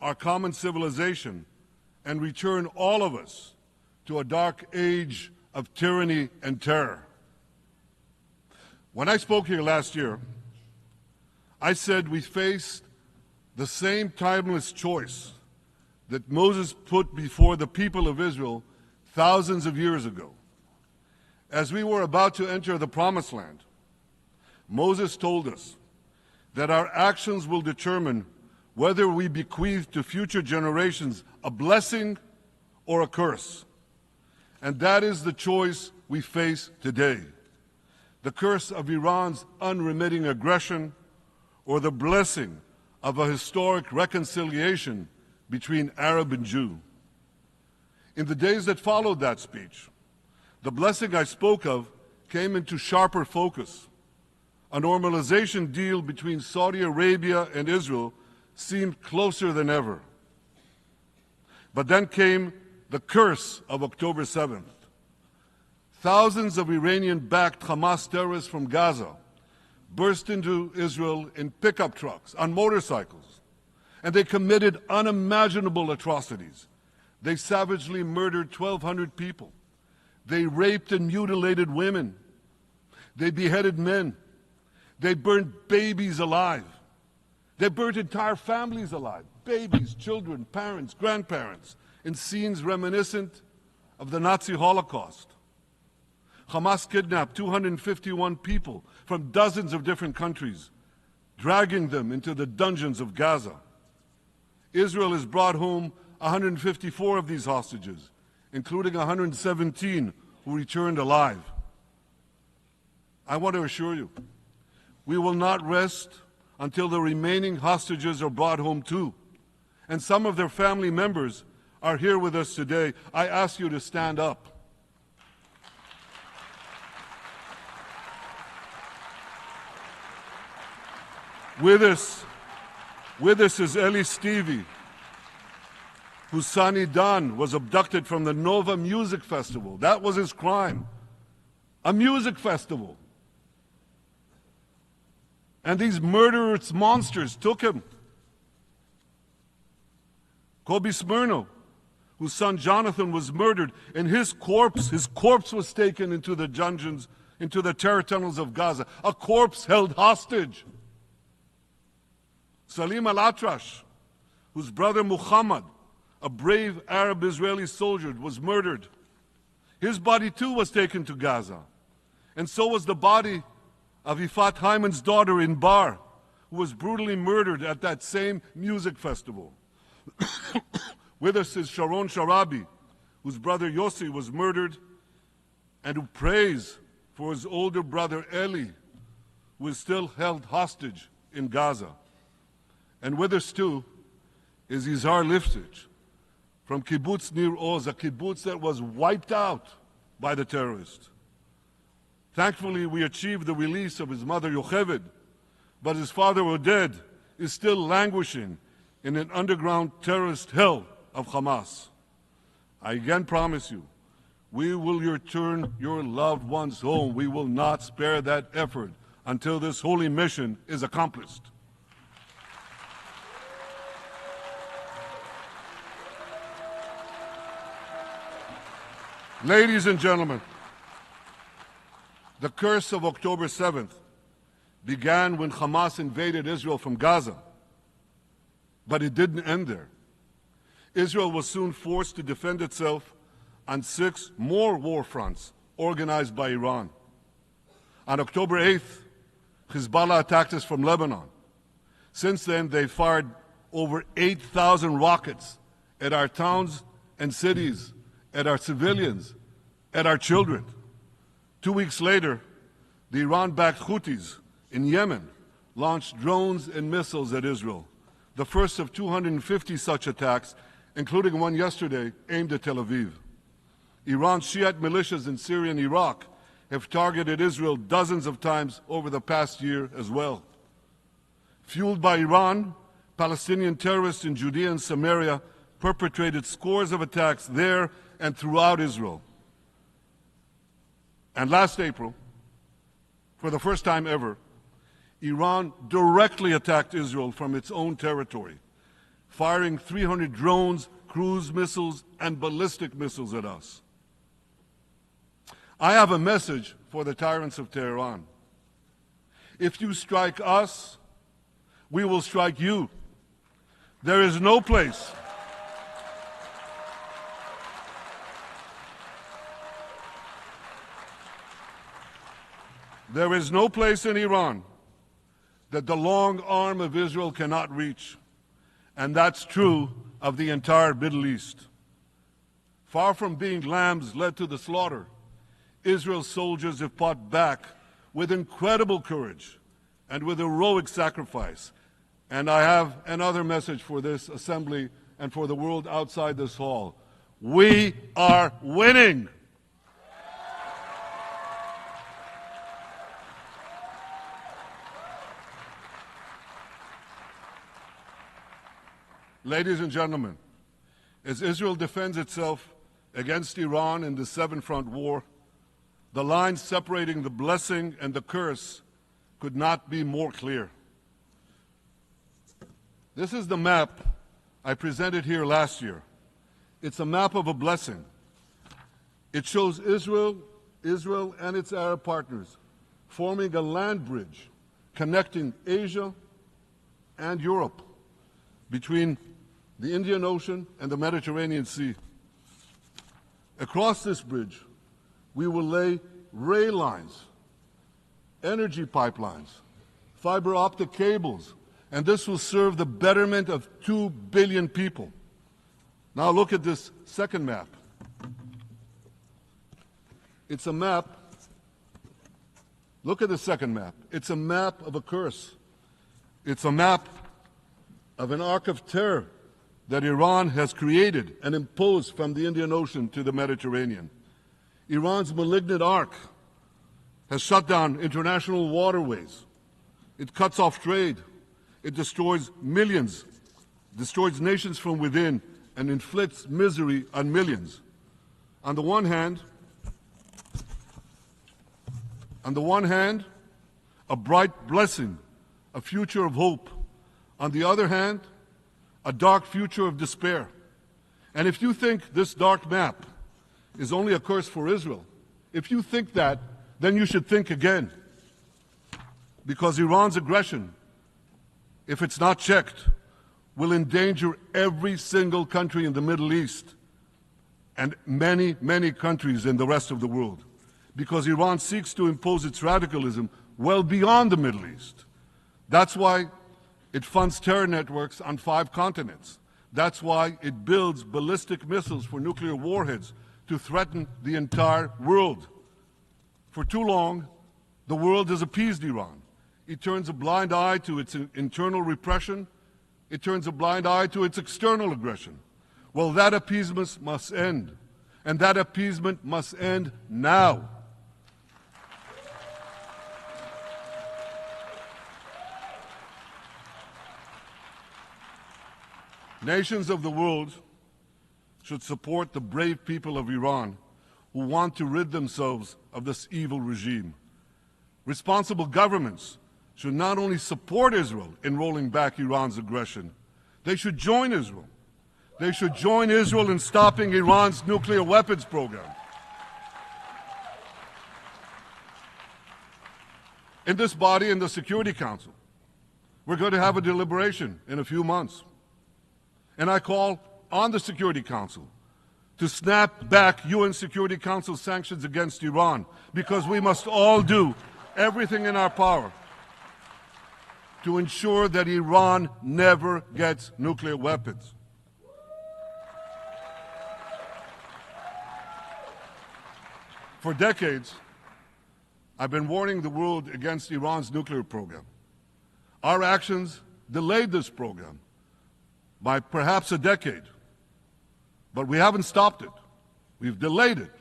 our common civilization and return all of us to a dark age of tyranny and terror. When I spoke here last year, I said we faced the same timeless choice that Moses put before the people of Israel thousands of years ago. As we were about to enter the Promised Land, Moses told us that our actions will determine whether we bequeath to future generations a blessing or a curse. And that is the choice we face today. The curse of Iran's unremitting aggression, or the blessing of a historic reconciliation between Arab and Jew. In the days that followed that speech, the blessing I spoke of came into sharper focus. A normalization deal between Saudi Arabia and Israel seemed closer than ever. But then came the curse of October 7th. Thousands of Iranian-backed Hamas terrorists from Gaza burst into Israel in pickup trucks, on motorcycles, and they committed unimaginable atrocities. They savagely murdered 1,200 people. They raped and mutilated women. They beheaded men. They burned babies alive. They burnt entire families alive, babies, children, parents, grandparents, in scenes reminiscent of the Nazi Holocaust. Hamas kidnapped 251 people from dozens of different countries, dragging them into the dungeons of Gaza. Israel has brought home 154 of these hostages, including 117 who returned alive. I want to assure you, we will not rest until the remaining hostages are brought home too. And some of their family members are here with us today. I ask you to stand up. With us is Eli Stevie, whose son Idan was abducted from the Nova Music Festival. That was his crime. A music festival. And these murderous monsters took him. Kobe Smirno, whose son Jonathan was murdered, and his corpse was taken into the dungeons, into the terror tunnels of Gaza. A corpse held hostage. Salim al-Atrash, whose brother Muhammad, a brave Arab-Israeli soldier, was murdered. His body too was taken to Gaza. And so was the body of Ifat Hyman's daughter in Bar, who was brutally murdered at that same music festival. With us is Sharon Sharabi, whose brother Yossi was murdered, and who prays for his older brother Eli, who is still held hostage in Gaza. And with us too is Izhar Liftich from kibbutz Nir Oz, a kibbutz that was wiped out by the terrorists. Thankfully, we achieved the release of his mother Yocheved, but his father Oded is still languishing in an underground terrorist hell of Hamas. I again promise you, we will return your loved ones home. We will not spare that effort until this holy mission is accomplished. Ladies and gentlemen, the curse of October 7th began when Hamas invaded Israel from Gaza. But it didn't end there. Israel was soon forced to defend itself on 6 more war fronts organized by Iran. On October 8th, Hezbollah attacked us from Lebanon. Since then, they fired over 8,000 rockets at our towns and cities, at our civilians, at our children. 2 weeks later, the Iran-backed Houthis in Yemen launched drones and missiles at Israel, the first of 250 such attacks, including one yesterday aimed at Tel Aviv. Iran's Shiite militias in Syria and Iraq have targeted Israel dozens of times over the past year as well. Fueled by Iran, Palestinian terrorists in Judea and Samaria perpetrated scores of attacks there and throughout Israel. And last April, for the first time ever, Iran directly attacked Israel from its own territory, firing 300 drones, cruise missiles, and ballistic missiles at us. I have a message for the tyrants of Tehran. If you strike us, we will strike you. There is no place. There is no place in Iran that the long arm of Israel cannot reach. And that's true of the entire Middle East. Far from being lambs led to the slaughter, Israel's soldiers have fought back with incredible courage and with heroic sacrifice. And I have another message for this assembly and for the world outside this hall. We are winning. Ladies and gentlemen, as Israel defends itself against Iran in the seven-front war, the line separating the blessing and the curse could not be more clear. This is the map I presented here last year. It's a map of a blessing. It shows Israel and its Arab partners forming a land bridge connecting Asia and Europe between the Indian Ocean and the Mediterranean Sea. Across this bridge, we will lay rail lines, energy pipelines, fiber optic cables, and this will serve the betterment of 2 billion people. Now look at this second map. It's a map. Look at the second map. It's a map of a curse. It's a map of an arc of terror that Iran has created and imposed from the Indian Ocean to the Mediterranean. Iran's malignant arc has shut down international waterways. It cuts off trade. It destroys millions, destroys nations from within, and inflicts misery on millions. On the one hand, a bright blessing, a future of hope. On the other hand, a dark future of despair. And if you think this dark map is only a curse for Israel, if you think that, then you should think again. Because Iran's aggression, if it's not checked, will endanger every single country in the Middle East and many, many countries in the rest of the world. Because Iran seeks to impose its radicalism well beyond the Middle East. That's why it funds terror networks on 5 continents. That's why it builds ballistic missiles for nuclear warheads to threaten the entire world. For too long, the world has appeased Iran. It turns a blind eye to its internal repression. It turns a blind eye to its external aggression. Well, that appeasement must end. And that appeasement must end now. Nations of the world should support the brave people of Iran who want to rid themselves of this evil regime. Responsible governments should not only support Israel in rolling back Iran's aggression, they should join Israel. They should join Israel in stopping Iran's nuclear weapons program. In this body, in the Security Council, we're going to have a deliberation in a few months. And I call on the Security Council to snap back UN Security Council sanctions against Iran, because we must all do everything in our power to ensure that Iran never gets nuclear weapons. For decades, I've been warning the world against Iran's nuclear program. Our actions delayed this program by perhaps a decade, but we haven't stopped it. We've delayed it,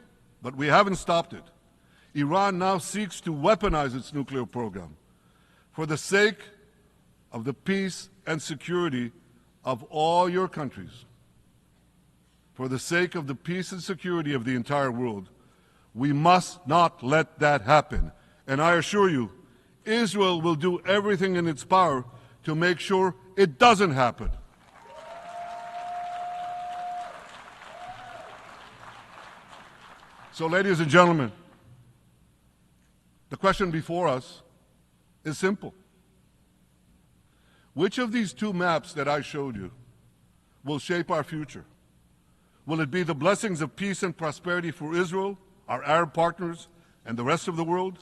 but we haven't stopped it. Iran now seeks to weaponize its nuclear program for the sake of the peace and security of all your countries. For the sake of the peace and security of the entire world, we must not let that happen. And I assure you, Israel will do everything in its power to make sure it doesn't happen. So, ladies and gentlemen, the question before us is simple. Which of these two maps that I showed you will shape our future? Will it be the blessings of peace and prosperity for Israel, our Arab partners, and the rest of the world?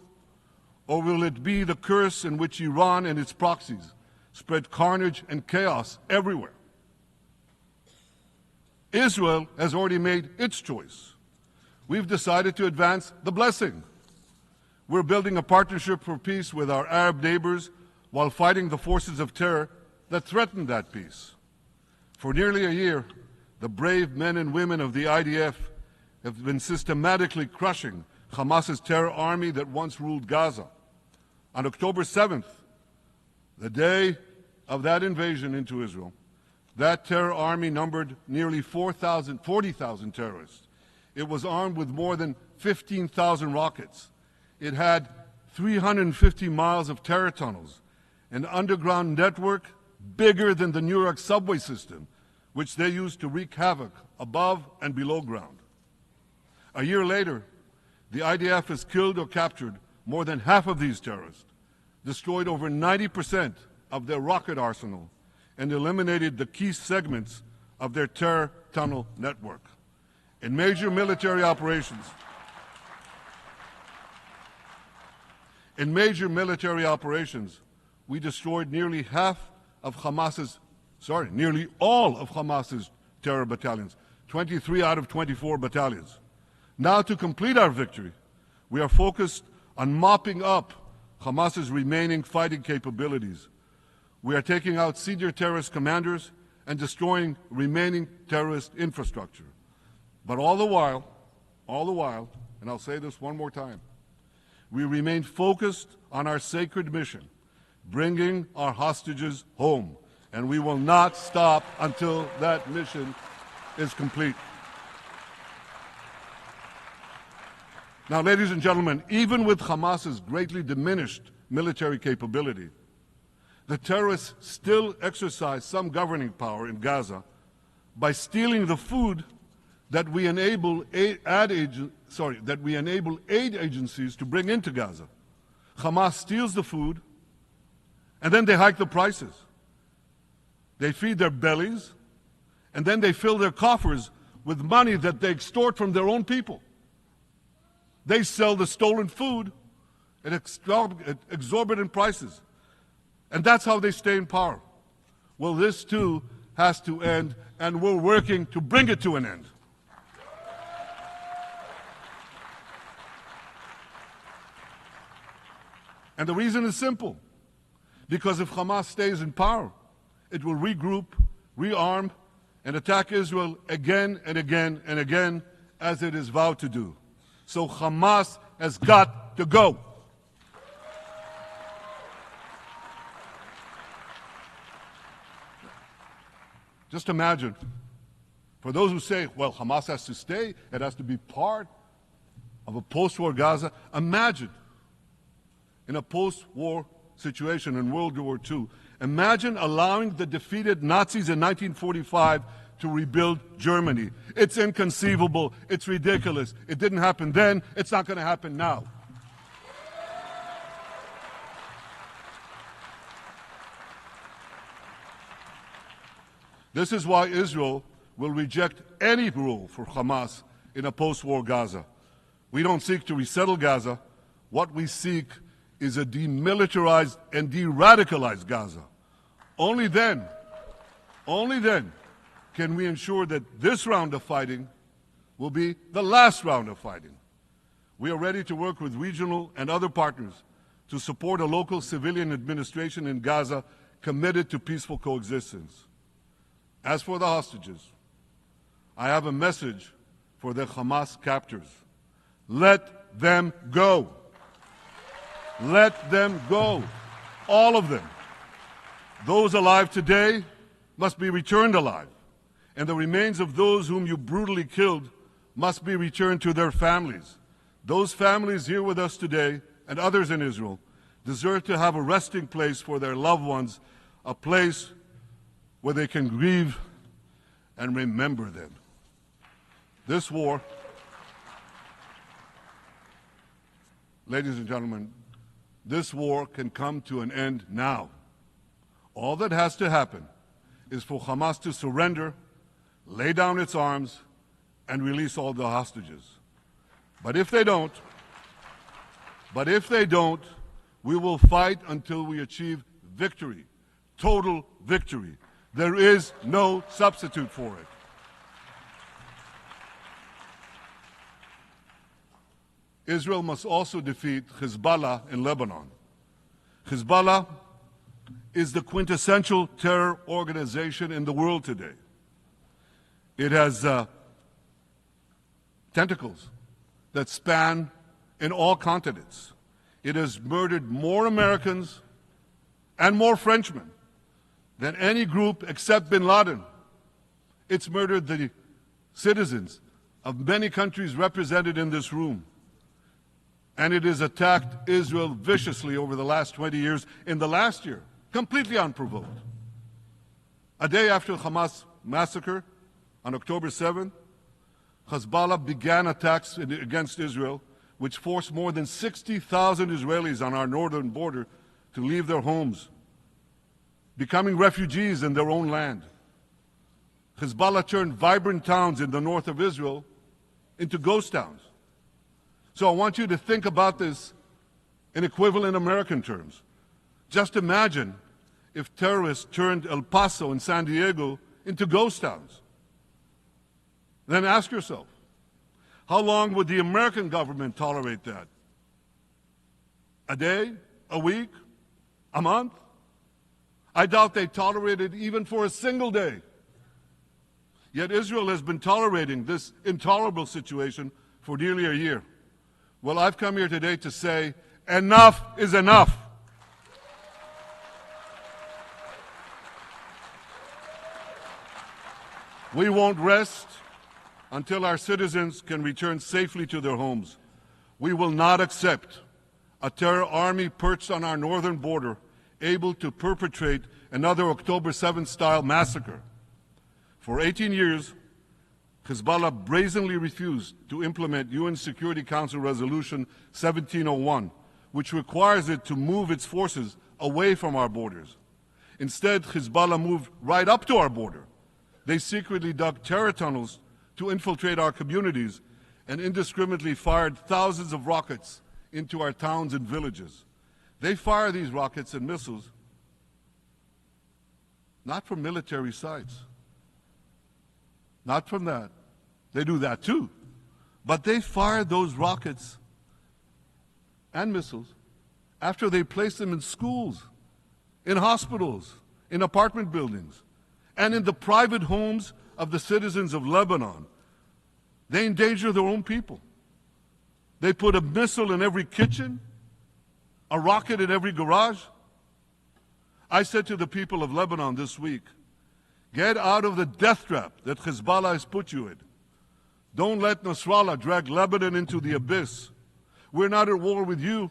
Or will it be the curse in which Iran and its proxies spread carnage and chaos everywhere? Israel has already made its choice. We've decided to advance the blessing. We're building a partnership for peace with our Arab neighbors while fighting the forces of terror that threaten that peace. For nearly a year, the brave men and women of the IDF have been systematically crushing Hamas's terror army that once ruled Gaza. On October 7th, the day of that invasion into Israel, that terror army numbered nearly 40,000 terrorists. It was armed with more than 15,000 rockets. It had 350 miles of terror tunnels, an underground network bigger than the New York subway system, which they used to wreak havoc above and below ground. A year later, the IDF has killed or captured more than half of these terrorists, destroyed over 90% of their rocket arsenal, and eliminated the key segments of their terror tunnel network. In major military operations, we destroyed nearly all of Hamas's terror battalions, 23 out of 24 battalions. Now, to complete our victory, we are focused on mopping up Hamas's remaining fighting capabilities. We are taking out senior terrorist commanders and destroying remaining terrorist infrastructure. But all the while, and I'll say this one more time, we remain focused on our sacred mission, bringing our hostages home, and we will not stop until that mission is complete. Now, ladies and gentlemen, even with Hamas's greatly diminished military capability, the terrorists still exercise some governing power in Gaza by stealing the food that we enable aid agencies to bring into Gaza. Hamas steals the food, and then they hike the prices. They feed their bellies, and then they fill their coffers with money that they extort from their own people. They sell the stolen food at exorbitant prices. And that's how they stay in power. Well, this too has to end, and we're working to bring it to an end. And the reason is simple. Because if Hamas stays in power, it will regroup, rearm, and attack Israel again and again and again, as it is vowed to do. So Hamas has got to go. Just imagine, for those who say, well, Hamas has to stay, it has to be part of a post-war Gaza, imagine in a post-war situation in World War II, imagine allowing the defeated Nazis in 1945 to rebuild Germany. It's inconceivable, it's ridiculous. It didn't happen then, it's not going to happen now. This is why Israel will reject any role for Hamas in a post-war Gaza. We don't seek to resettle Gaza. What we seek is a demilitarized and de-radicalized Gaza. Only then can we ensure that this round of fighting will be the last round of fighting. We are ready to work with regional and other partners to support a local civilian administration in Gaza committed to peaceful coexistence. As for the hostages, I have a message for the Hamas captors. Let them go. Let them go. All of them. Those alive today must be returned alive, and the remains of those whom you brutally killed must be returned to their families. Those families here with us today, and others in Israel, deserve to have a resting place for their loved ones, a place where they can grieve and remember them. This war Ladies and gentlemen, this war can come to an end now. All that has to happen is for Hamas to surrender, lay down its arms, and release all the hostages. But if they don't, we will fight until we achieve victory, total victory. There is no substitute for it. Israel must also defeat Hezbollah in Lebanon. Hezbollah is the quintessential terror organization in the world today. It has tentacles that span in all continents. It has murdered more Americans and more Frenchmen than any group except bin Laden. It's murdered the citizens of many countries represented in this room. And it has attacked Israel viciously over the last 20 years. In the last year, completely unprovoked. A day after the Hamas massacre, on October 7th, Hezbollah began attacks against Israel, which forced more than 60,000 Israelis on our northern border to leave their homes, becoming refugees in their own land. Hezbollah turned vibrant towns in the north of Israel into ghost towns. So I want you to think about this in equivalent American terms. Just imagine if terrorists turned El Paso and San Diego into ghost towns. Then ask yourself, how long would the American government tolerate that? A day? A week? A month? I doubt they tolerate it even for a single day. Yet Israel has been tolerating this intolerable situation for nearly a year. Well, I've come here today to say, enough is enough. We won't rest until our citizens can return safely to their homes. We will not accept a terror army perched on our northern border, able to perpetrate another October 7th style massacre. For 18 years, Hezbollah brazenly refused to implement UN Security Council Resolution 1701, which requires it to move its forces away from our borders. Instead, Hezbollah moved right up to our border. They secretly dug terror tunnels to infiltrate our communities and indiscriminately fired thousands of rockets into our towns and villages. They fire these rockets and missiles not from military sites, not from that. They do that too. But they fire those rockets and missiles after they place them in schools, in hospitals, in apartment buildings, and in the private homes of the citizens of Lebanon. They endanger their own people. They put a missile in every kitchen, a rocket in every garage. I said to the people of Lebanon this week, get out of the death trap that Hezbollah has put you in. Don't let Nasrallah drag Lebanon into the abyss. We're not at war with you.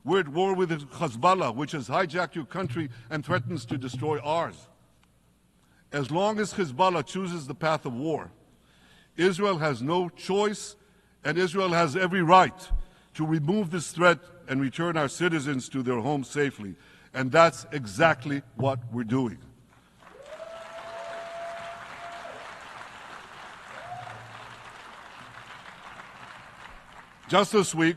We're at war with Hezbollah, which has hijacked your country and threatens to destroy ours. As long as Hezbollah chooses the path of war, Israel has no choice, and Israel has every right to remove this threat and return our citizens to their homes safely. And that's exactly what we're doing. Just this week,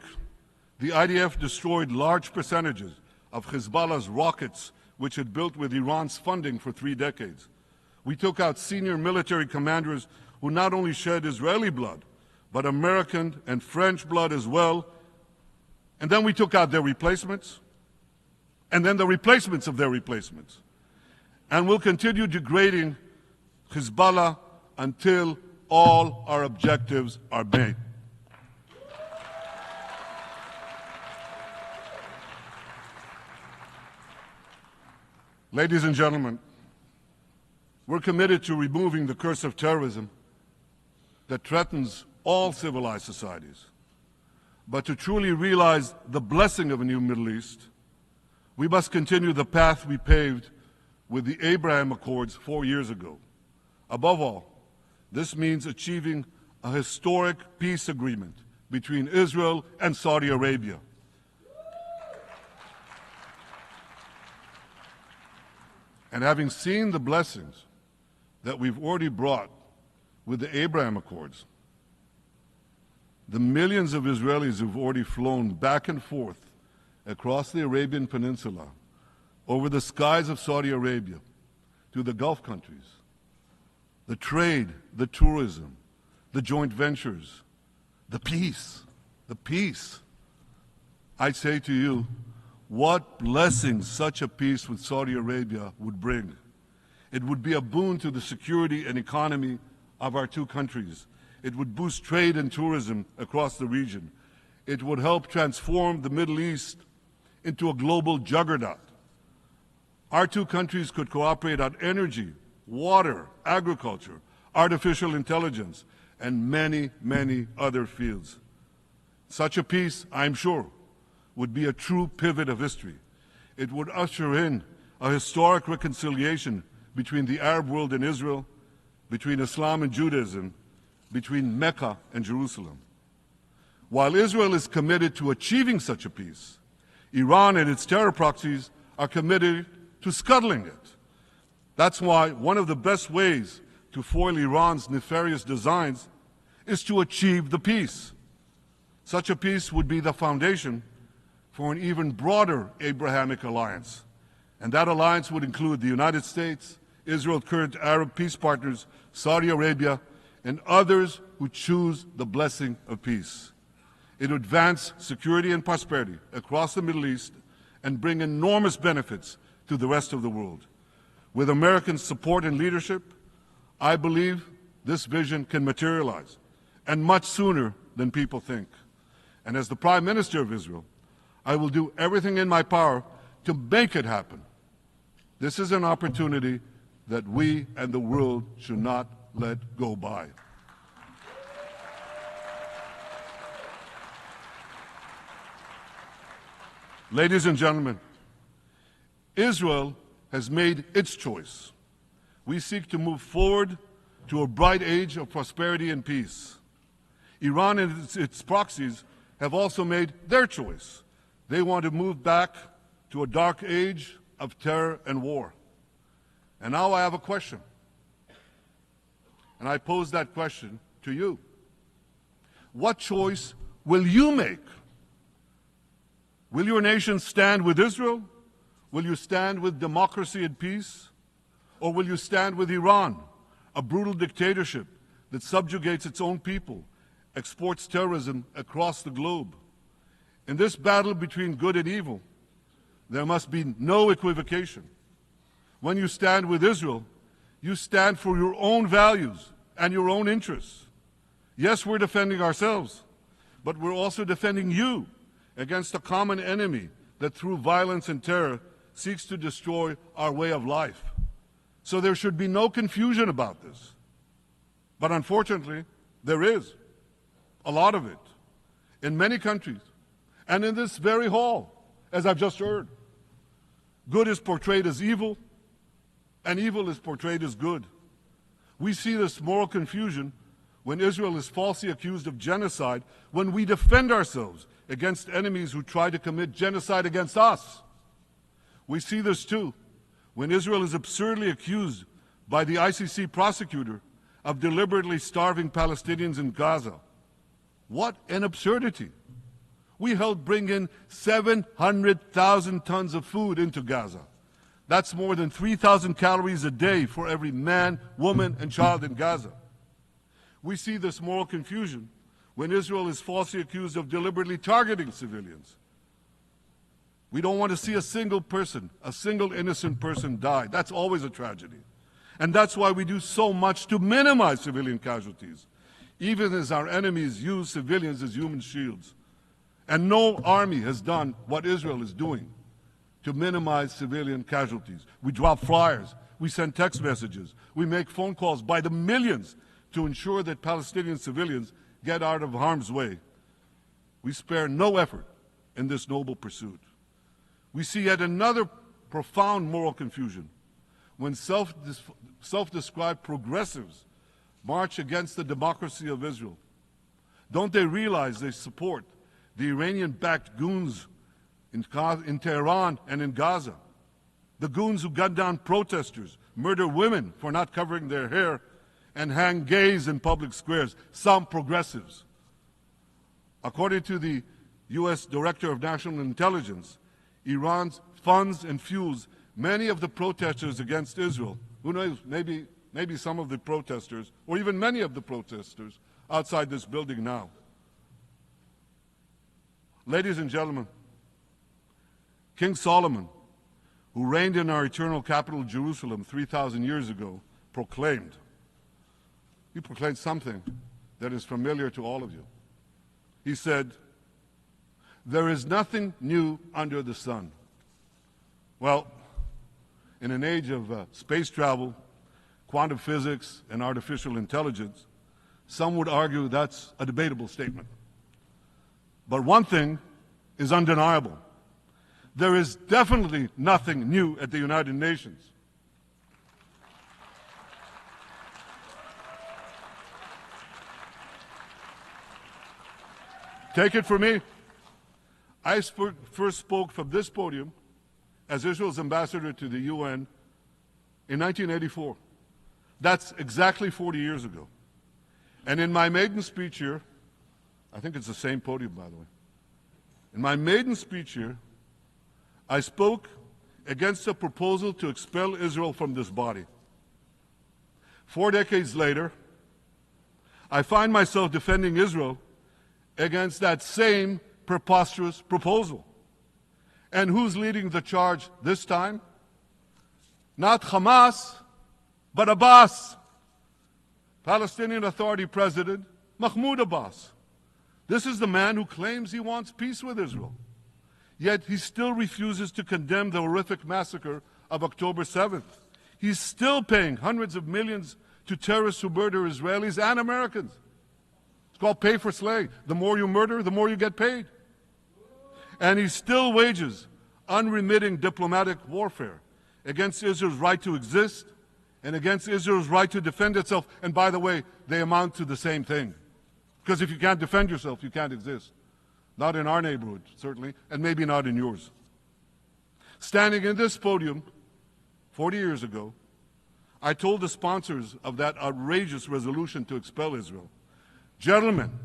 the IDF destroyed large percentages of Hezbollah's rockets, which it built with Iran's funding for 3 decades. We took out senior military commanders who not only shed Israeli blood, but American and French blood as well. And then we took out their replacements, and then the replacements of their replacements. And we'll continue degrading Hezbollah until all our objectives are met. Ladies and gentlemen, we're committed to removing the curse of terrorism that threatens all civilized societies. But to truly realize the blessing of a new Middle East, we must continue the path we paved with the Abraham Accords 4 years ago. Above all, this means achieving a historic peace agreement between Israel and Saudi Arabia. And having seen the blessings that we've already brought with the Abraham Accords, the millions of Israelis who've already flown back and forth across the Arabian Peninsula, over the skies of Saudi Arabia, to the Gulf countries, the trade, the tourism, the joint ventures, the peace, I say to you, what blessings such a peace with Saudi Arabia would bring. It would be a boon to the security and economy of our two countries. It would boost trade and tourism across the region. It would help transform the Middle East into a global juggernaut. Our two countries could cooperate on energy, water, agriculture, artificial intelligence, and many, many other fields. Such a peace, I'm sure, would be a true pivot of history. It would usher in a historic reconciliation between the Arab world and Israel, between Islam and Judaism, between Mecca and Jerusalem. While Israel is committed to achieving such a peace, Iran and its terror proxies are committed to scuttling it. That's why one of the best ways to foil Iran's nefarious designs is to achieve the peace. Such a peace would be the foundation for an even broader Abrahamic alliance. And that alliance would include the United States, Israel's current Arab peace partners, Saudi Arabia, and others who choose the blessing of peace. It would advance security and prosperity across the Middle East and bring enormous benefits to the rest of the world. With American support and leadership, I believe this vision can materialize, and much sooner than people think. And as the Prime Minister of Israel, I will do everything in my power to make it happen. This is an opportunity that we and the world should not let go by. Ladies and gentlemen, Israel has made its choice. We seek to move forward to a bright age of prosperity and peace. Iran and its proxies have also made their choice. They want to move back to a dark age of terror and war. And now I have a question. And I pose that question to you. What choice will you make? Will your nation stand with Israel? Will you stand with democracy and peace? Or will you stand with Iran, a brutal dictatorship that subjugates its own people, exports terrorism across the globe? In this battle between good and evil, there must be no equivocation. When you stand with Israel, you stand for your own values and your own interests. Yes, we're defending ourselves, but we're also defending you against a common enemy that through violence and terror seeks to destroy our way of life. So there should be no confusion about this. But unfortunately, there is a lot of it in many countries and in this very hall, as I've just heard. Good is portrayed as evil, and evil is portrayed as good. We see this moral confusion when Israel is falsely accused of genocide, when we defend ourselves against enemies who try to commit genocide against us. We see this too when Israel is absurdly accused by the ICC prosecutor of deliberately starving Palestinians in Gaza. What an absurdity! We helped bring in 700,000 tons of food into Gaza. That's more than 3,000 calories a day for every man, woman, and child in Gaza. We see this moral confusion when Israel is falsely accused of deliberately targeting civilians. We don't want to see a single person, a single innocent person die. That's always a tragedy. And that's why we do so much to minimize civilian casualties, even as our enemies use civilians as human shields. And no army has done what Israel is doing to minimize civilian casualties. We drop flyers, we send text messages, we make phone calls by the millions to ensure that Palestinian civilians get out of harm's way. We spare no effort in this noble pursuit. We see yet another profound moral confusion when self-described progressives march against the democracy of Israel. Don't they realize they support the Iranian-backed goons in Tehran and in Gaza? The goons who gun down protesters, murder women for not covering their hair, and hang gays in public squares, some progressives. According to the U.S. Director of National Intelligence, Iran funds and fuels many of the protesters against Israel. Who knows, maybe some of the protesters, or even many of the protesters outside this building now. Ladies and gentlemen, King Solomon, who reigned in our eternal capital, Jerusalem, 3,000 years ago, proclaimed something that is familiar to all of you. He said, "There is nothing new under the sun." Well, in an age of space travel, quantum physics, and artificial intelligence, some would argue that's a debatable statement. But one thing is undeniable. There is definitely nothing new at the United Nations. Take it from me. I first spoke from this podium as Israel's ambassador to the UN in 1984. That's exactly 40 years ago. And in my maiden speech here, I think it's the same podium, by the way. In my maiden speech here, I spoke against a proposal to expel Israel from this body. 4 decades later, I find myself defending Israel against that same preposterous proposal. And who's leading the charge this time? Not Hamas, but Abbas, Palestinian Authority President Mahmoud Abbas. This is the man who claims he wants peace with Israel. Yet he still refuses to condemn the horrific massacre of October 7th. He's still paying hundreds of millions to terrorists who murder Israelis and Americans. It's called pay for slay. The more you murder, the more you get paid. And he still wages unremitting diplomatic warfare against Israel's right to exist and against Israel's right to defend itself. And by the way, they amount to the same thing. Because if you can't defend yourself, you can't exist. Not in our neighborhood, certainly, and maybe not in yours. Standing in this podium 40 years ago, I told the sponsors of that outrageous resolution to expel Israel, "Gentlemen,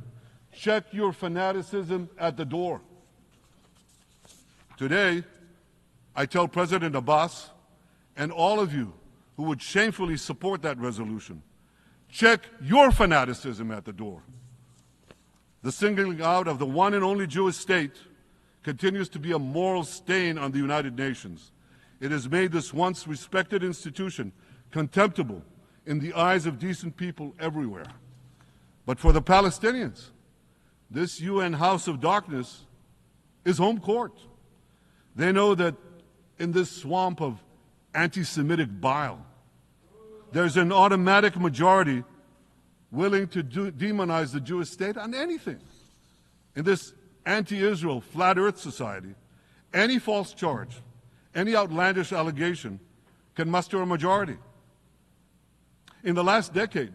check your fanaticism at the door." Today, I tell President Abbas and all of you who would shamefully support that resolution, check your fanaticism at the door. The singling out of the one and only Jewish state continues to be a moral stain on the United Nations. It has made this once respected institution contemptible in the eyes of decent people everywhere. But for the Palestinians, this UN House of Darkness is home court. They know that in this swamp of anti-Semitic bile, there's an automatic majority willing to demonize the Jewish state on anything. In this anti-Israel, flat earth society, any false charge, any outlandish allegation can muster a majority. In the last decade,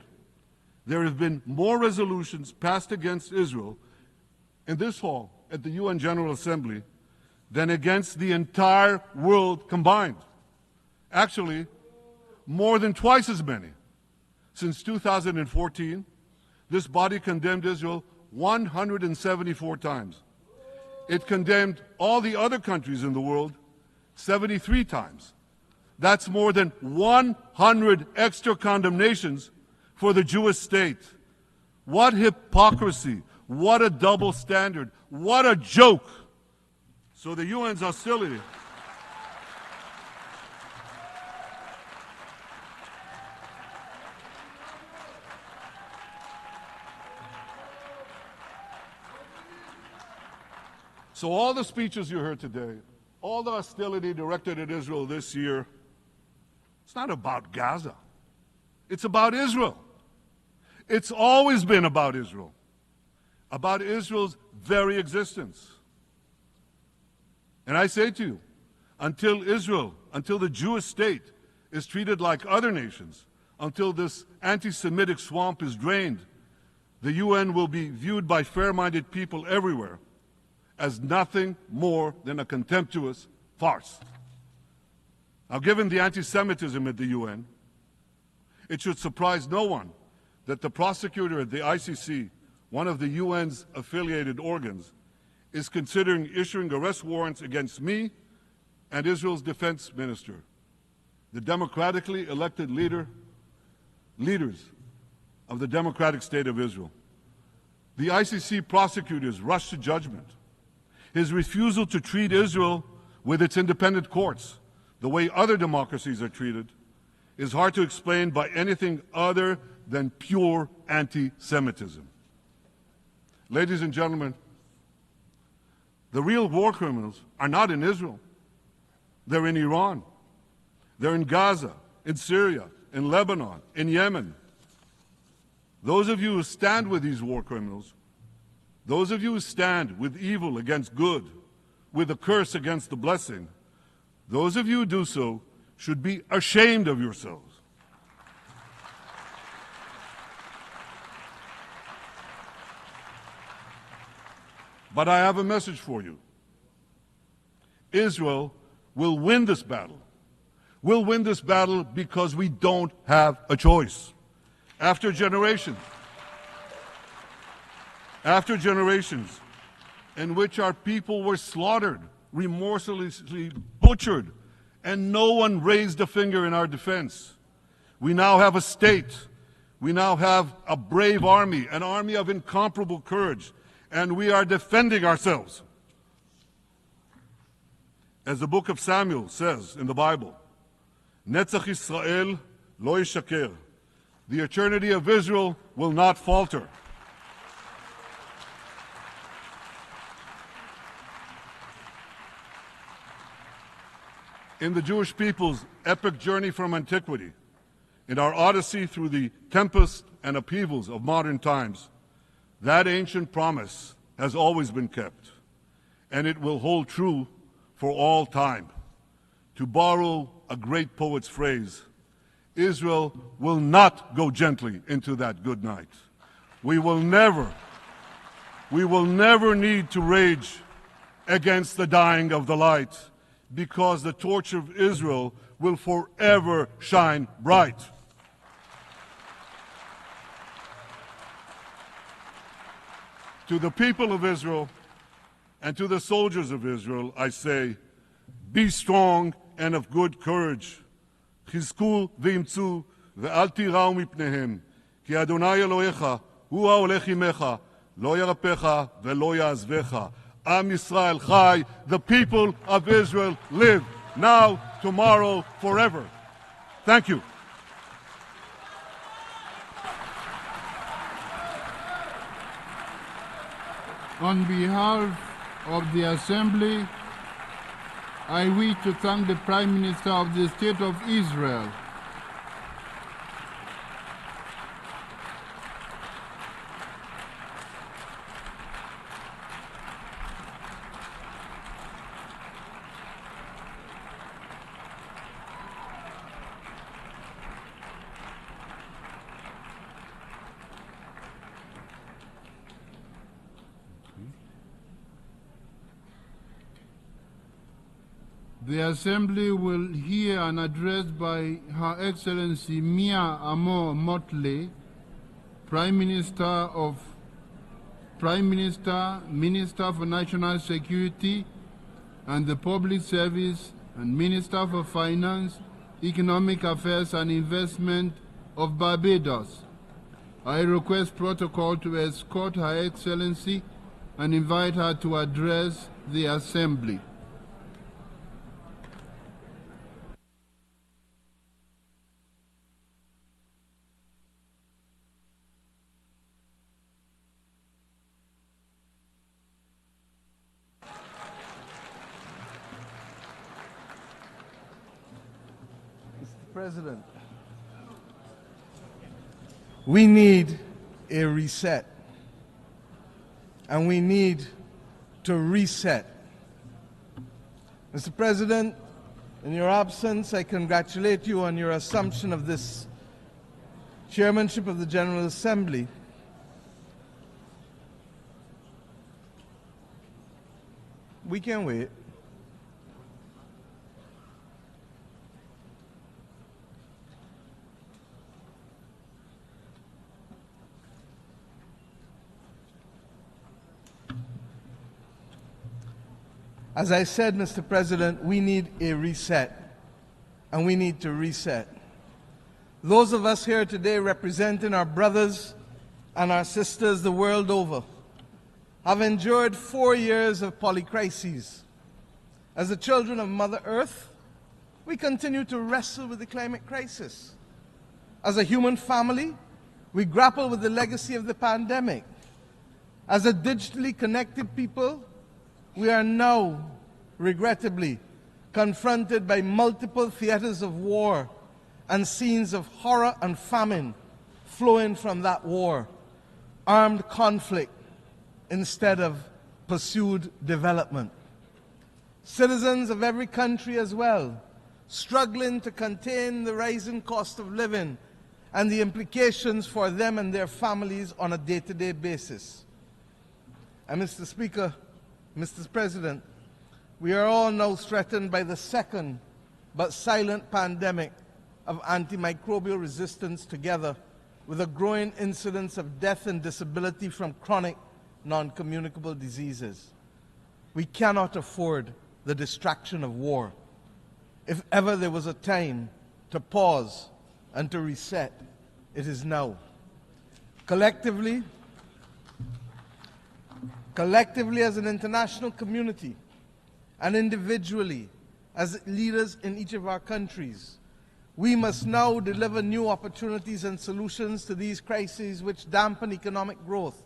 there have been more resolutions passed against Israel in this hall at the UN General Assembly than against the entire world combined. Actually, more than twice as many. Since 2014, this body condemned Israel 174 times. It condemned all the other countries in the world 73 times. That's more than 100 extra condemnations for the Jewish state. What hypocrisy, what a double standard, what a joke. So the UN's hostility. So all the speeches you heard today, all the hostility directed at Israel this year, it's not about Gaza. It's about Israel. It's always been about Israel's very existence. And I say to you, until the Jewish state is treated like other nations, until this anti-Semitic swamp is drained, the UN will be viewed by fair-minded people everywhere as nothing more than a contemptuous farce. Now, given the anti-Semitism at the UN, it should surprise no one that the prosecutor at the ICC, one of the UN's affiliated organs, is considering issuing arrest warrants against me and Israel's defense minister, the democratically elected leaders of the democratic state of Israel. The ICC prosecutors rushed to judgment. His refusal to treat Israel with its independent courts the way other democracies are treated is hard to explain by anything other than pure anti-Semitism. Ladies and gentlemen, the real war criminals are not in Israel. They're in Iran. They're in Gaza, in Syria, in Lebanon, in Yemen. Those of you who stand with these war criminals, those of you who stand with evil against good, with a curse against the blessing, those of you who do so should be ashamed of yourselves. But I have a message for you. Israel will win this battle. We'll win this battle because we don't have a choice. After generations in which our people were slaughtered, remorselessly butchered, and no one raised a finger in our defense, we now have a state. We now have a brave army, an army of incomparable courage, and we are defending ourselves. As the book of Samuel says in the Bible, Netzach Yisrael lo yishaker. The eternity of Israel will not falter. In the Jewish people's epic journey from antiquity, in our odyssey through the tempests and upheavals of modern times, that ancient promise has always been kept, and it will hold true for all time. To borrow a great poet's phrase, Israel will not go gently into that good night. We will never need to rage against the dying of the light, because the torch of Israel will forever shine bright. To the people of Israel and to the soldiers of Israel, I say, be strong and of good courage. חזקו ואמצו ואל תיראו מפניהם, כי אדוני אלוהיך הוא ההולך עמך, לא ירפך ולא יעזבך. Am Yisrael Chai, the people of Israel live, now, tomorrow, forever. Thank you. On behalf of the Assembly, I wish to thank the Prime Minister of the State of Israel The Assembly will hear an address by Her Excellency Mia Amor Motley, Minister, Minister for National Security and the Public Service, and Minister for Finance, Economic Affairs and Investment of Barbados. I request protocol to escort Her Excellency and invite her to address the Assembly. President, we need a reset, and we need to reset. Mr. President, in your absence, I congratulate you on your assumption of this chairmanship of the General Assembly. We can wait. As I said, Mr. President, we need a reset, and we need to reset. Those of us here today representing our brothers and our sisters the world over have endured 4 years of polycrises. As the children of Mother Earth, we continue to wrestle with the climate crisis. As a human family, we grapple with the legacy of the pandemic. As a digitally connected people, we are now, regrettably, confronted by multiple theaters of war and scenes of horror and famine flowing from that war, armed conflict instead of pursued development. Citizens of every country as well, struggling to contain the rising cost of living and the implications for them and their families on a day-to-day basis. And Mr. Speaker, Mr. President, we are all now threatened by the second but silent pandemic of antimicrobial resistance, together with a growing incidence of death and disability from chronic non-communicable diseases. We cannot afford the distraction of war. If ever there was a time to pause and to reset, it is now. Collectively as an international community, and individually as leaders in each of our countries, we must now deliver new opportunities and solutions to these crises which dampen economic growth,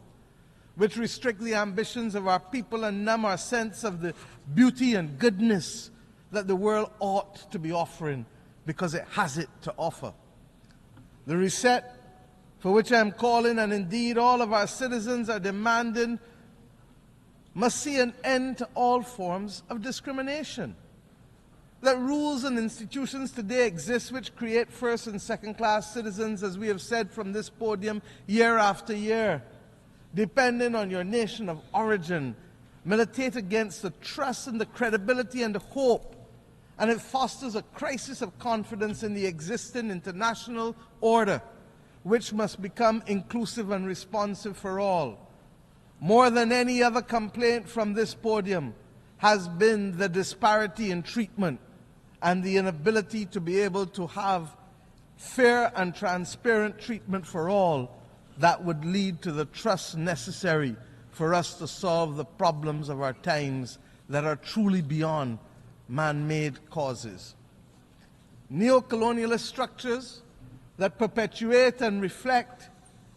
which restrict the ambitions of our people and numb our sense of the beauty and goodness that the world ought to be offering because it has it to offer. The reset for which I am calling, and indeed all of our citizens are demanding, must see an end to all forms of discrimination. That rules and institutions today exist which create first and second class citizens, as we have said from this podium year after year, depending on your nation of origin, militate against the trust and the credibility and the hope, and it fosters a crisis of confidence in the existing international order, which must become inclusive and responsive for all. More than any other complaint from this podium has been the disparity in treatment and the inability to be able to have fair and transparent treatment for all that would lead to the trust necessary for us to solve the problems of our times that are truly beyond man-made causes. Neo-colonialist structures that perpetuate and reflect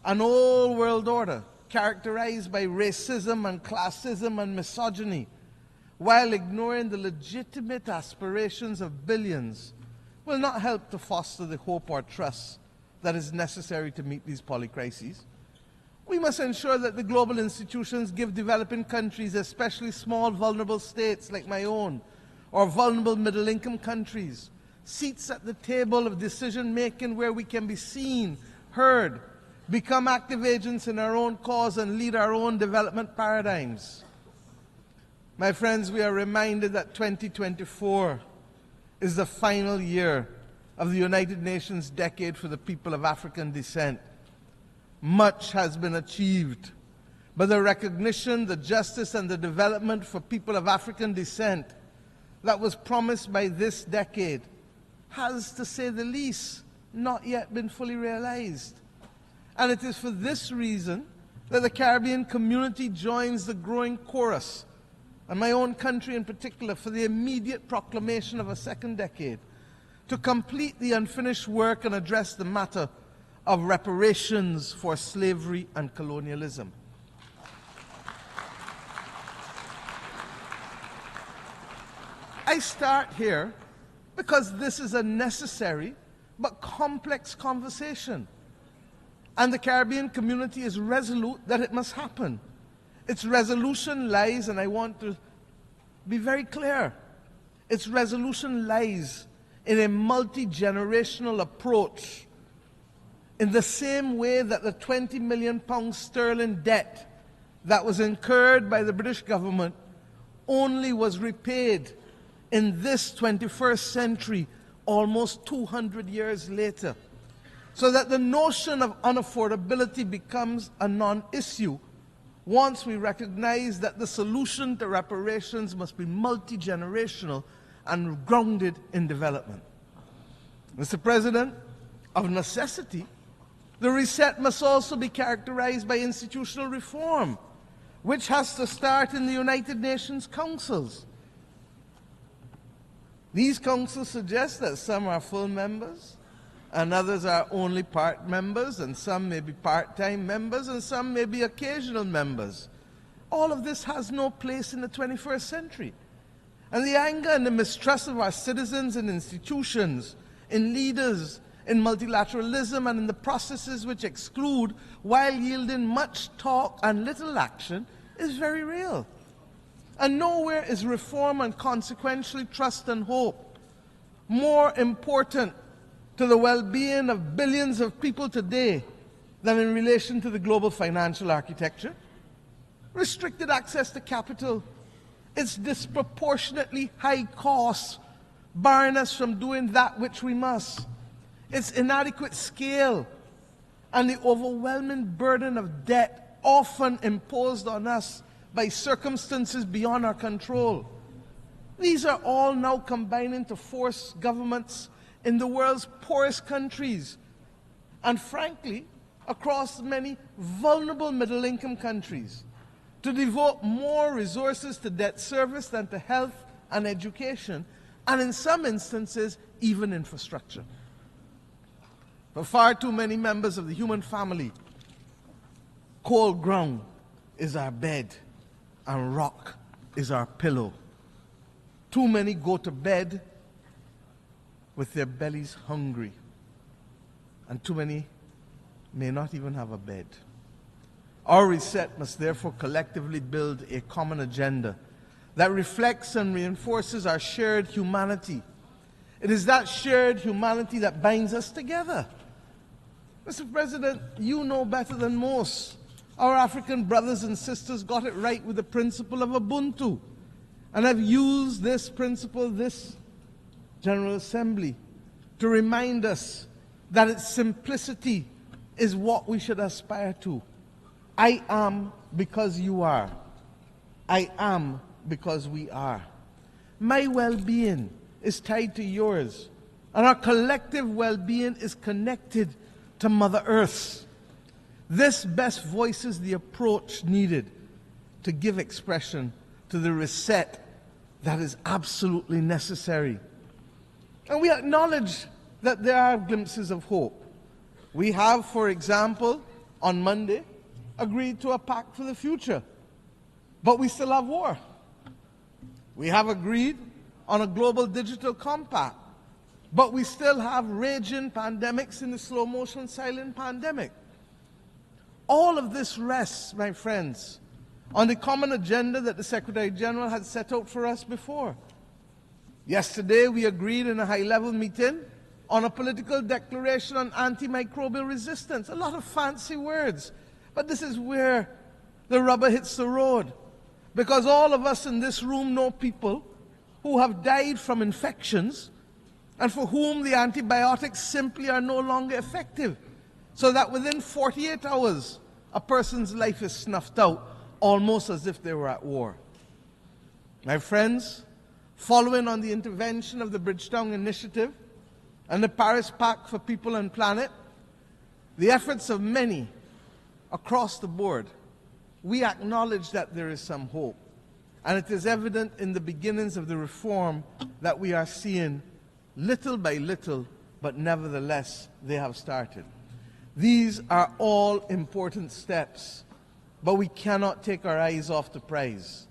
an old world order characterized by racism and classism and misogyny, while ignoring the legitimate aspirations of billions, will not help to foster the hope or trust that is necessary to meet these polycrises. We must ensure that the global institutions give developing countries, especially small vulnerable states like my own, or vulnerable middle-income countries, seats at the table of decision-making where we can be seen, heard, become active agents in our own cause and lead our own development paradigms. My friends, we are reminded that 2024 is the final year of the United Nations Decade for the People of African Descent. Much has been achieved, but the recognition, the justice, and the development for people of African descent that was promised by this decade has, to say the least, not yet been fully realized. And it is for this reason that the Caribbean community joins the growing chorus, and my own country in particular, for the immediate proclamation of a second decade, to complete the unfinished work and address the matter of reparations for slavery and colonialism. I start here because this is a necessary but complex conversation, and the Caribbean community is resolute that it must happen. Its resolution lies, and I want to be very clear, its resolution lies in a multi-generational approach, in the same way that the £20 million sterling debt that was incurred by the British government only was repaid in this 21st century, almost 200 years later, so that the notion of unaffordability becomes a non-issue once we recognize that the solution to reparations must be multi-generational and grounded in development. Mr. President, of necessity, the reset must also be characterized by institutional reform, which has to start in the United Nations councils. These councils suggest that some are full members, and others are only part members, and some may be part-time members, and some may be occasional members. All of this has no place in the 21st century. And the anger and the mistrust of our citizens in institutions, in leaders, in multilateralism, and in the processes which exclude while yielding much talk and little action is very real. And nowhere is reform and consequentially trust and hope more important to the well-being of billions of people today than in relation to the global financial architecture. Restricted access to capital, its disproportionately high costs barring us from doing that which we must, its inadequate scale, and the overwhelming burden of debt often imposed on us by circumstances beyond our control. These are all now combining to force governments in the world's poorest countries, and frankly, across many vulnerable middle-income countries, to devote more resources to debt service than to health and education, and in some instances, even infrastructure. For far too many members of the human family, cold ground is our bed and rock is our pillow. Too many go to bed with their bellies hungry, and too many may not even have a bed. Our reset must therefore collectively build a common agenda that reflects and reinforces our shared humanity. It is that shared humanity that binds us together. Mr. President, you know better than most. Our African brothers and sisters got it right with the principle of Ubuntu, and have used this principle, this General Assembly, to remind us that its simplicity is what we should aspire to. I am because you are. I am because we are. My well-being is tied to yours, and our collective well-being is connected to Mother Earth. This best voices the approach needed to give expression to the reset that is absolutely necessary. And we acknowledge that there are glimpses of hope. We have, for example, on Monday, agreed to a pact for the future, but we still have war. We have agreed on a global digital compact, but we still have raging pandemics in the slow motion silent pandemic. All of this rests, my friends, on the common agenda that the Secretary General had set out for us before. Yesterday, we agreed in a high-level meeting on a political declaration on antimicrobial resistance. A lot of fancy words, but this is where the rubber hits the road. Because all of us in this room know people who have died from infections and for whom the antibiotics simply are no longer effective, so that within 48 hours, a person's life is snuffed out, almost as if they were at war. My friends, following on the intervention of the Bridgetown Initiative and the Paris Pact for People and Planet, the efforts of many across the board, we acknowledge that there is some hope. And it is evident in the beginnings of the reform that we are seeing little by little, but nevertheless, they have started. These are all important steps, but we cannot take our eyes off the prize.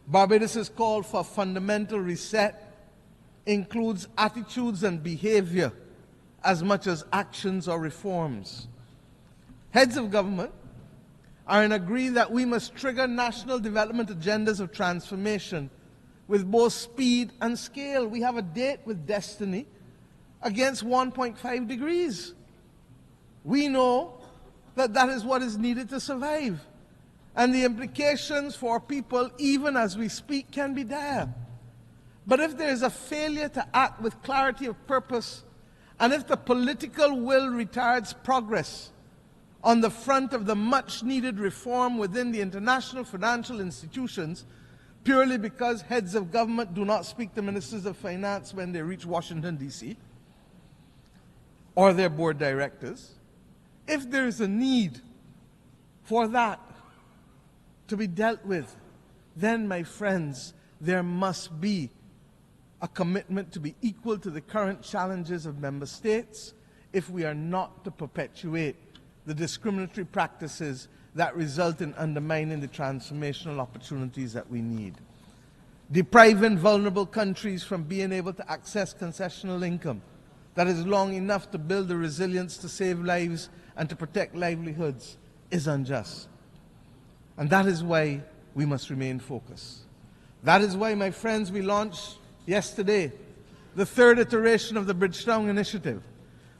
Barbados' call for a fundamental reset includes attitudes and behavior as much as actions or reforms. Heads of government are in agree that we must trigger national development agendas of transformation with both speed and scale. We have a date with destiny against 1.5 degrees. We know that that is what is needed to survive. And the implications for people, even as we speak, can be dire. But if there is a failure to act with clarity of purpose, and if the political will retards progress, on the front of the much-needed reform within the international financial institutions, purely because heads of government do not speak to ministers of finance when they reach Washington, D.C., or their board directors, if there is a need for that to be dealt with, then, my friends, there must be a commitment to be equal to the current challenges of member states if we are not to perpetuate the discriminatory practices that result in undermining the transformational opportunities that we need. Depriving vulnerable countries from being able to access concessional income that is long enough to build the resilience to save lives and to protect livelihoods is unjust. And that is why we must remain focused. That is why, my friends, we launched yesterday the third iteration of the Bridgetown Initiative,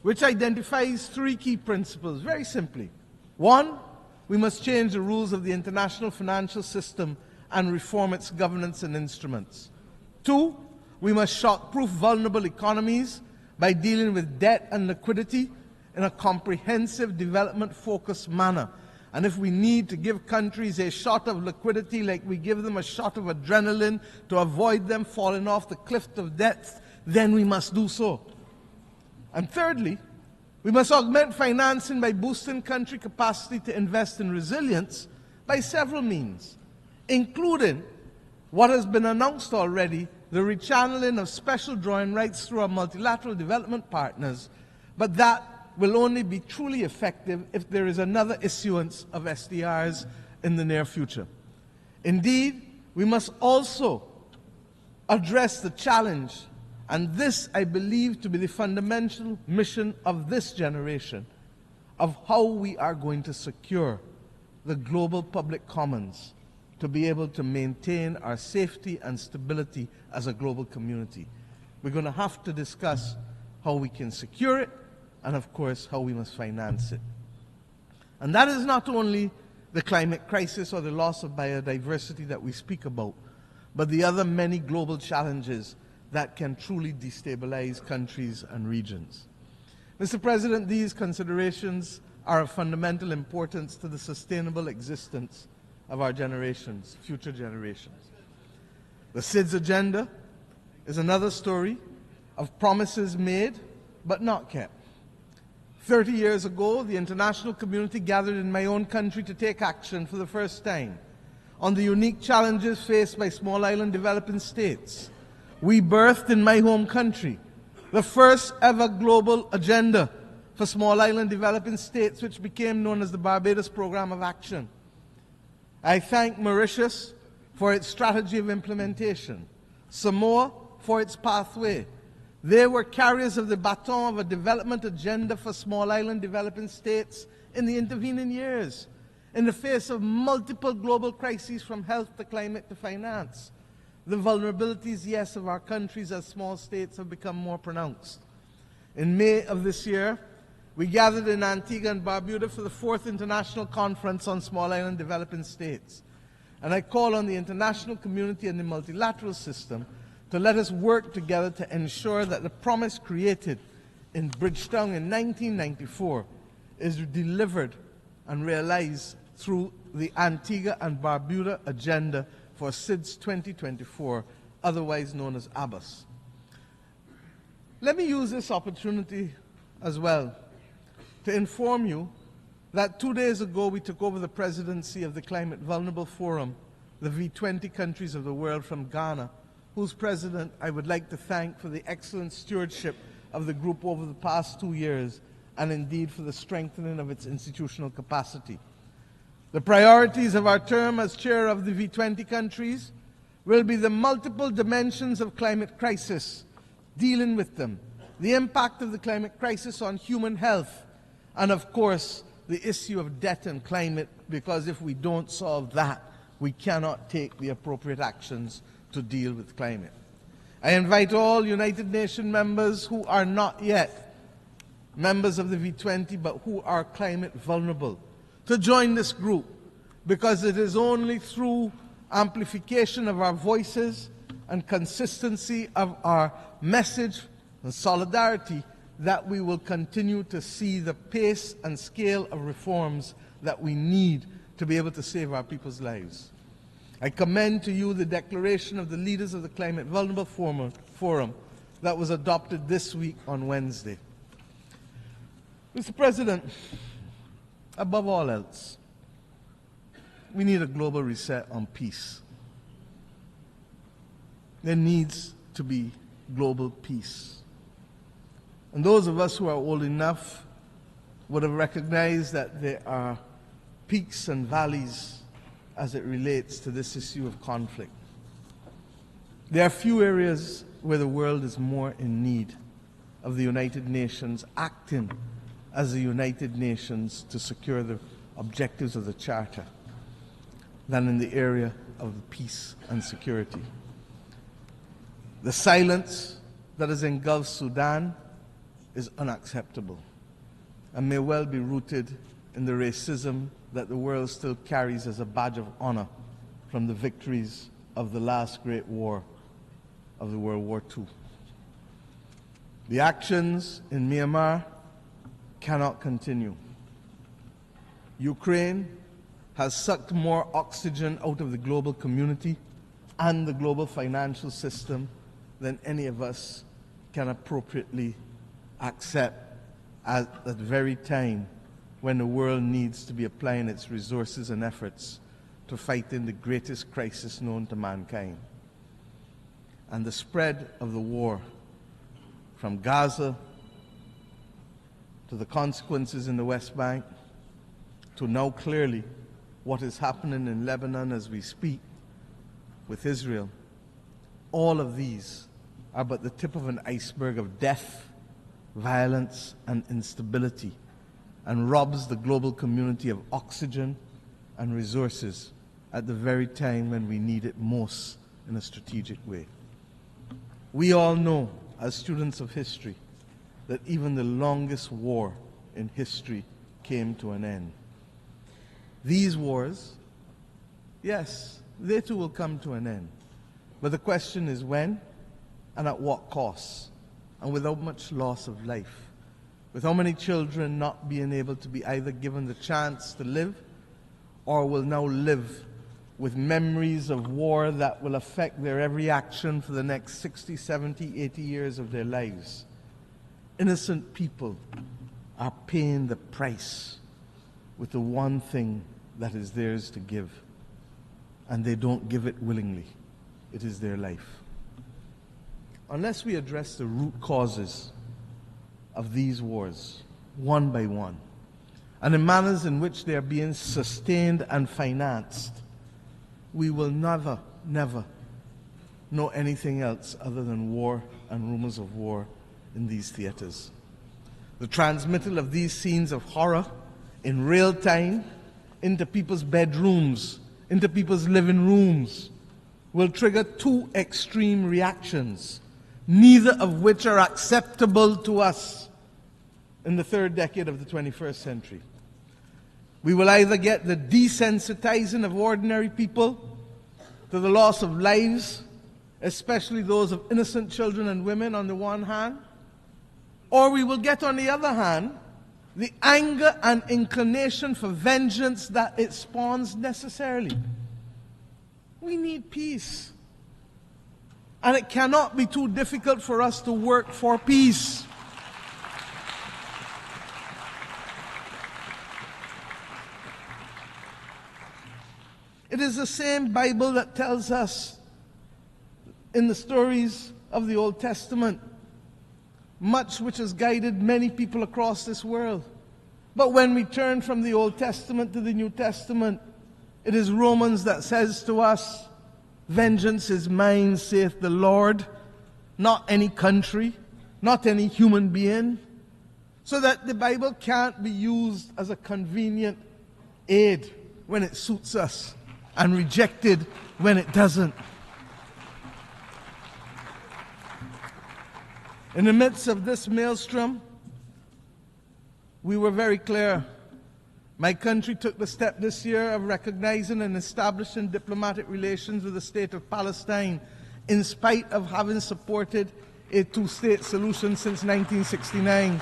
which identifies three key principles, very simply. One, we must change the rules of the international financial system and reform its governance and instruments. Two, we must shock-proof vulnerable economies by dealing with debt and liquidity in a comprehensive, development-focused manner. And if we need to give countries a shot of liquidity like we give them a shot of adrenaline to avoid them falling off the cliff of death, then we must do so. And thirdly, we must augment financing by boosting country capacity to invest in resilience by several means, including what has been announced already, the rechanneling of special drawing rights through our multilateral development partners, but that will only be truly effective if there is another issuance of SDRs in the near future. Indeed, we must also address the challenge, and this I believe to be the fundamental mission of this generation, of how we are going to secure the global public commons to be able to maintain our safety and stability as a global community. We're going to have to discuss how we can secure it, and of course, how we must finance it. And that is not only the climate crisis or the loss of biodiversity that we speak about, but the other many global challenges that can truly destabilize countries and regions. Mr. President, these considerations are of fundamental importance to the sustainable existence of our generations, future generations. The SIDS agenda is another story of promises made but not kept. 30 years ago, the international community gathered in my own country to take action for the first time on the unique challenges faced by small island developing states. We birthed in my home country the first ever global agenda for small island developing states, which became known as the Barbados Program of Action. I thank Mauritius for its strategy of implementation, Samoa for its pathway. They were carriers of the baton of a development agenda for small island developing states in the intervening years, in the face of multiple global crises from health to climate to finance. The vulnerabilities, yes, of our countries as small states have become more pronounced. In May of this year, we gathered in Antigua and Barbuda for the 4th International Conference on Small Island Developing States. And I call on the international community and the multilateral system to let us work together to ensure that the promise created in Bridgetown in 1994 is delivered and realized through the Antigua and Barbuda Agenda for SIDS 2024, otherwise known as ABBAS. Let me use this opportunity as well to inform you that 2 days ago we took over the presidency of the Climate Vulnerable Forum, the V20 countries of the world, from Ghana, whose president I would like to thank for the excellent stewardship of the group over the past 2 years, and indeed for the strengthening of its institutional capacity. The priorities of our term as chair of the V20 countries will be the multiple dimensions of climate crisis, dealing with them, the impact of the climate crisis on human health, and of course, the issue of debt and climate, because if we don't solve that, we cannot take the appropriate actions to deal with climate. I invite all United Nations members who are not yet members of the V20 but who are climate vulnerable to join this group, because it is only through amplification of our voices and consistency of our message and solidarity that we will continue to see the pace and scale of reforms that we need to be able to save our people's lives. I commend to you the declaration of the leaders of the Climate Vulnerable Forum that was adopted this week on Wednesday. Mr. President, above all else, we need a global reset on peace. There needs to be global peace. And those of us who are old enough would have recognized that there are peaks and valleys as it relates to this issue of conflict. There are few areas where the world is more in need of the United Nations acting as the United Nations to secure the objectives of the Charter than in the area of peace and security. The silence that has engulfed Sudan is unacceptable and may well be rooted in the racism that the world still carries as a badge of honor from the victories of the last great war of the World War II. The actions in Myanmar cannot continue. Ukraine has sucked more oxygen out of the global community and the global financial system than any of us can appropriately accept at the very time when the world needs to be applying its resources and efforts to fight in the greatest crisis known to mankind. And the spread of the war from Gaza to the consequences in the West Bank to now clearly what is happening in Lebanon as we speak with Israel, all of these are but the tip of an iceberg of death, violence, and instability, and robs the global community of oxygen and resources at the very time when we need it most in a strategic way. We all know, as students of history, that even the longest war in history came to an end. These wars, yes, they too will come to an end. But the question is when and at what cost, and without much loss of life. With how many children not being able to be either given the chance to live or will now live with memories of war that will affect their every action for the next 60, 70, 80 years of their lives. Innocent people are paying the price with the one thing that is theirs to give, and they don't give it willingly. It is their life. Unless we address the root causes of these wars, one by one, and the manners in which they are being sustained and financed, we will never, never know anything else other than war and rumors of war in these theaters. The transmittal of these scenes of horror in real time into people's bedrooms, into people's living rooms, will trigger two extreme reactions, neither of which are acceptable to us in the third decade of the 21st century. We will either get the desensitizing of ordinary people to the loss of lives, especially those of innocent children and women on the one hand, or we will get, on the other hand, the anger and inclination for vengeance that it spawns necessarily. We need peace. And it cannot be too difficult for us to work for peace. It is the same Bible that tells us in the stories of the Old Testament, much which has guided many people across this world. But when we turn from the Old Testament to the New Testament, it is Romans that says to us, "Vengeance is mine, saith the Lord," not any country, not any human being, so that the Bible can't be used as a convenient aid when it suits us and rejected when it doesn't. In the midst of this maelstrom, we were very clear. My country took the step this year of recognizing and establishing diplomatic relations with the state of Palestine, in spite of having supported a two-state solution since 1969.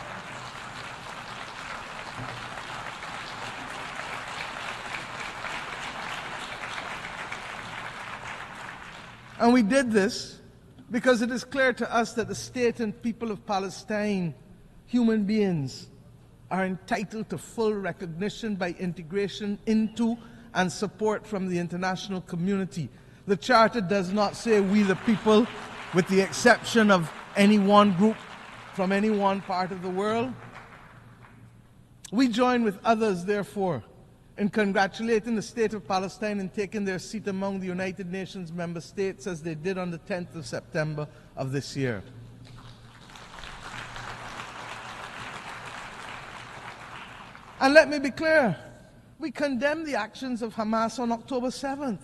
And we did this because it is clear to us that the state and people of Palestine, human beings, are entitled to full recognition by integration into and support from the international community. The Charter does not say we the people, with the exception of any one group from any one part of the world. We join with others, therefore, in congratulating the State of Palestine in taking their seat among the United Nations member states as they did on the 10th of September of this year. And let me be clear, we condemn the actions of Hamas on October 7th.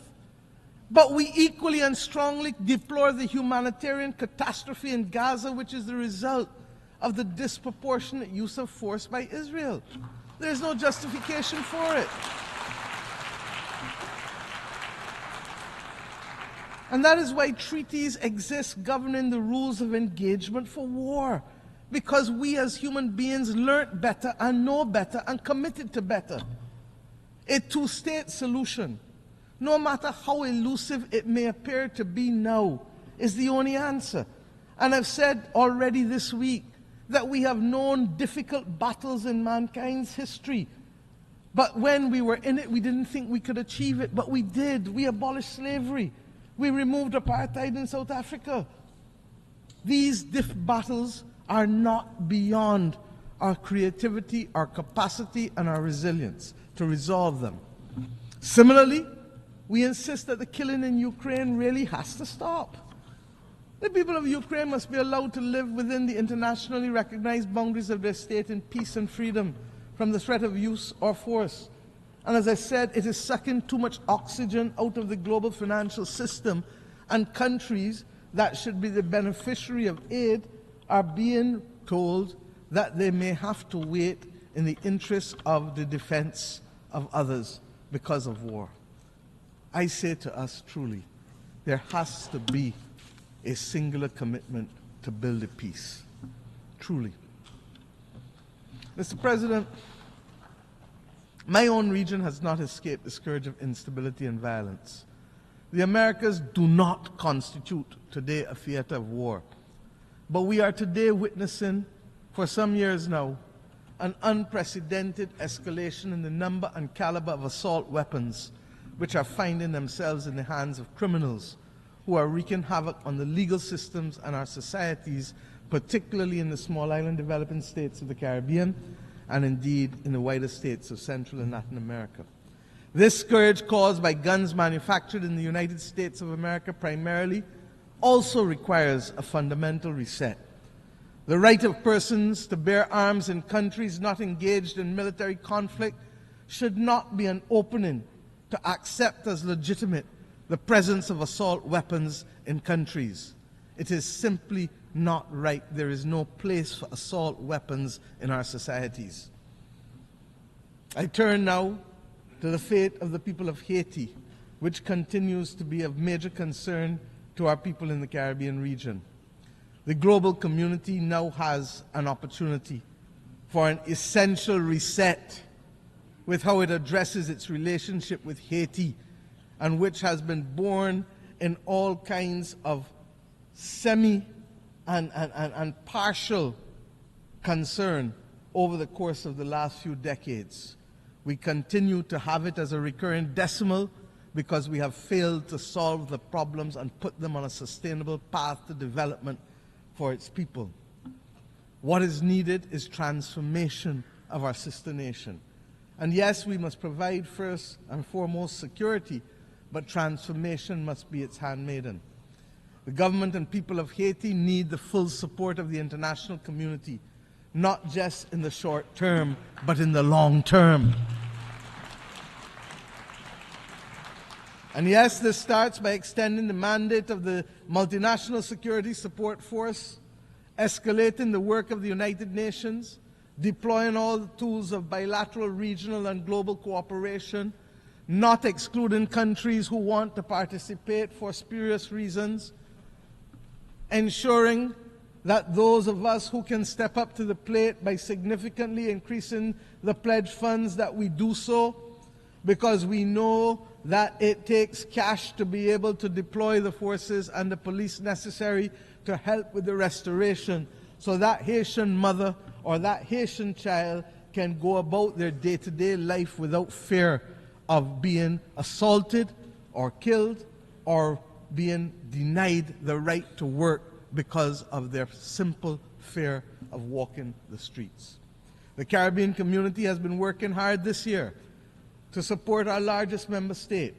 But we equally and strongly deplore the humanitarian catastrophe in Gaza, which is the result of the disproportionate use of force by Israel. There is no justification for it. And that is why treaties exist governing the rules of engagement for war. Because we as human beings learnt better and know better and committed to better. A two-state solution, no matter how elusive it may appear to be now, is the only answer. And I've said already this week that we have known difficult battles in mankind's history. But when we were in it, we didn't think we could achieve it. But we did. We abolished slavery. We removed apartheid in South Africa. These battles are not beyond our creativity, our capacity, and our resilience to resolve them. Similarly, we insist that the killing in Ukraine really has to stop. The people of Ukraine must be allowed to live within the internationally recognized boundaries of their state in peace and freedom from the threat of use or force. And as I said, it is sucking too much oxygen out of the global financial system, and countries that should be the beneficiary of aid are being told that they may have to wait in the interest of the defense of others because of war. I say to us truly, there has to be a singular commitment to build a peace. Truly. Mr. President, my own region has not escaped the scourge of instability and violence. The Americas do not constitute today a theater of war. But we are today witnessing, for some years now, an unprecedented escalation in the number and caliber of assault weapons which are finding themselves in the hands of criminals who are wreaking havoc on the legal systems and our societies, particularly in the small island developing states of the Caribbean and indeed in the wider states of Central and Latin America. This scourge caused by guns manufactured in the United States of America primarily also requires a fundamental reset. The right of persons to bear arms in countries not engaged in military conflict should not be an opening to accept as legitimate the presence of assault weapons in countries. It is simply not right. There is no place for assault weapons in our societies. I turn now to the fate of the people of Haiti, which continues to be of major concern to our people in the Caribbean region. The global community now has an opportunity for an essential reset with how it addresses its relationship with Haiti, and which has been born in all kinds of semi and partial concern over the course of the last few decades. We continue to have it as a recurring decimal because we have failed to solve the problems and put them on a sustainable path to development for its people. What is needed is transformation of our sister nation. And yes, we must provide first and foremost security, but transformation must be its handmaiden. The government and people of Haiti need the full support of the international community, not just in the short term, but in the long term. And yes, this starts by extending the mandate of the Multinational Security Support Force, escalating the work of the United Nations, deploying all the tools of bilateral, regional, and global cooperation, not excluding countries who want to participate for spurious reasons, ensuring that those of us who can step up to the plate by significantly increasing the pledge funds, that we do so, because we know that it takes cash to be able to deploy the forces and the police necessary to help with the restoration, so that Haitian mother or that Haitian child can go about their day-to-day life without fear of being assaulted or killed or being denied the right to work because of their simple fear of walking the streets. The Caribbean community has been working hard this year to support our largest member state.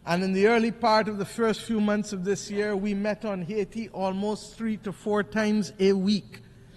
And in the early part of the first few months of this year, we met on Haiti almost 3 to 4 times a week